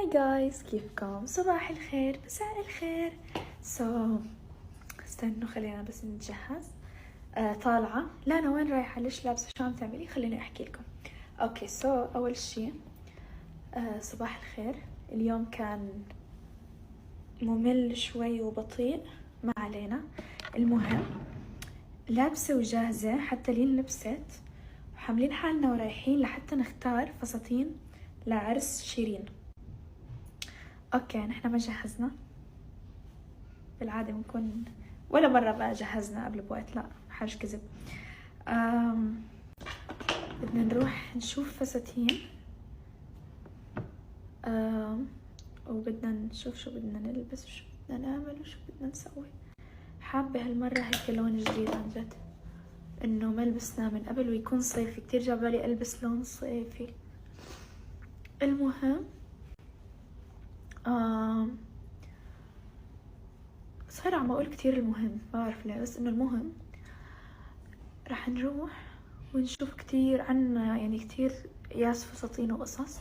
هاي جايز، كيفكم؟ صباح الخير، مساء الخير. استنوا خلينا بس نتجهز. طالعة. لا أنا وين رايحة؟ ليش لابسة؟ شو عم تعملي؟ خليني أحكي لكم. أوكي، أول شي صباح الخير. اليوم كان ممل شوي وبطيء، ما علينا. المهم لابسة وجاهزة، حتى لين لبست وحاملين حالنا ورايحين لحتى نختار فساتين لعرس شيرين. اوكي، نحنا ما جهزنا، بالعادة بنكون ولا مرة بقى جهزنا قبل بوقت، لا حاج كذب. بدنا نروح نشوف فساتين، وبدنا نشوف شو بدنا نلبس وشو بدنا نعمل وشو بدنا نسوي. حابة هالمرة هيك لون جديد عن جد، انه ما لبسناه من قبل ويكون صيفي. كتير جابالي البس لون صيفي. المهم صار عم اقول كتير المهم، ما بعرف ليه، بس انه المهم رح نروح ونشوف كتير عنا، يعني كتير قياس فساتين وقصص.